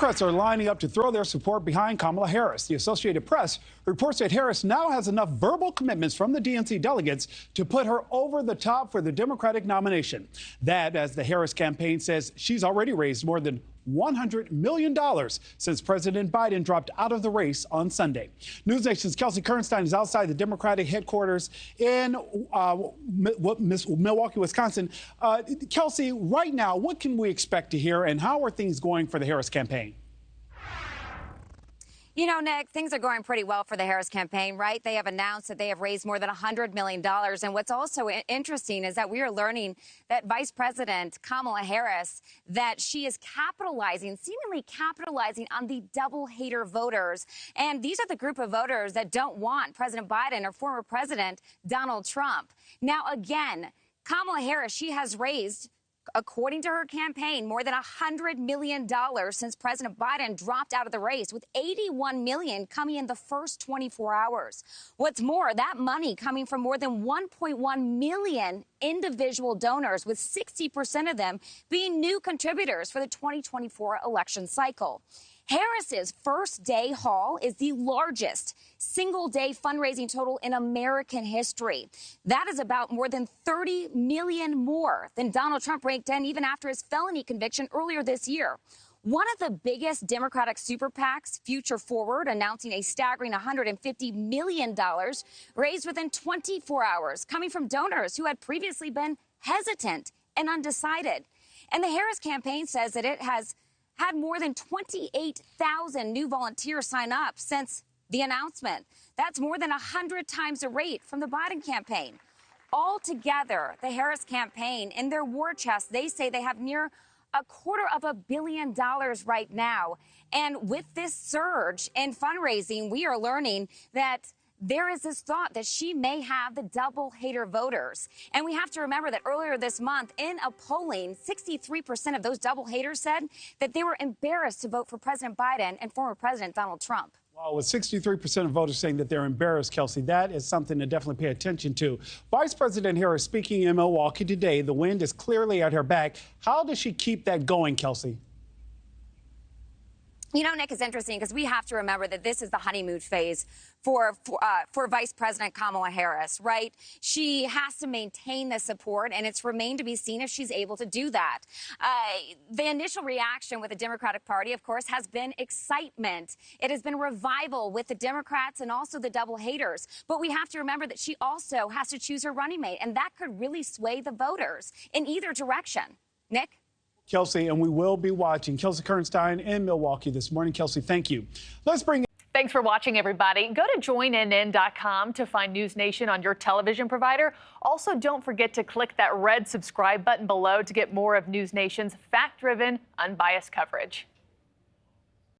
Democrats are lining up to throw their support behind Kamala Harris. The Associated Press reports that Harris now has enough verbal commitments from the DNC delegates to put her over the top for the Democratic nomination. That, as the Harris campaign says, she's already raised more than $100 million since President Biden dropped out of the race on Sunday. NewsNation's Kelsey Kernstein is outside the Democratic headquarters in Milwaukee, Wisconsin. Kelsey, right now, what can we expect to hear, and how are things going for the Harris campaign? You know, Nick, things are going pretty well for the Harris campaign, right? They have announced that they have raised more than $100 million. And what's also interesting is that we are learning that Vice President Kamala Harris, that she is seemingly capitalizing on the double hater voters. And these are the group of voters that don't want President Biden or former President Donald Trump. Now, again, Kamala Harris, she has raised, according to her campaign, more than $100 million since President Biden dropped out of the race, with $81 million coming in the first 24 hours. What's more, that money coming from more than 1.1 million individual donors, with 60% of them being new contributors for the 2024 election cycle. Harris's first day haul is the largest single day fundraising total in American history. That is about more than 30 million more than Donald Trump raked in even after his felony conviction earlier this year. One of the biggest Democratic super PACs, Future Forward, announcing a staggering $150 million raised within 24 hours, coming from donors who had previously been hesitant and undecided. And the Harris campaign says that it has had more than 28,000 new volunteers sign up since the announcement. That's more than 100 times the rate from the Biden campaign. Altogether, the Harris campaign, in their war chest, they say they have near $250 million right now. And with this surge in fundraising, we are learning that there is this thought that she may have the double hater voters. And we have to remember that earlier this month, in a polling, 63% of those double haters said that they were embarrassed to vote for President Biden and former President Donald Trump. Well, with 63% of voters saying that they're embarrassed, Kelsey, that is something to definitely pay attention to. Vice President Harris speaking in Milwaukee today. The wind is clearly at her back. How does she keep that going, Kelsey? You know, Nick, it's interesting because we have to remember that this is the honeymoon phase for Vice President Kamala Harris, right? She has to maintain the support, and it's remained to be seen if she's able to do that. The initial reaction with the Democratic Party, of course, has been excitement. It has been revival with the Democrats and also the double haters. But we have to remember that she also has to choose her running mate, and that could really sway the voters in either direction. Nick? Kelsey, and we will be watching. Kelsey Kernstein in Milwaukee this morning. Kelsey, thank you. Thanks for watching, everybody. Go to joinnn.com to find News Nation on your television provider. Also, don't forget to click that red subscribe button below to get more of News Nation's fact-driven, unbiased coverage.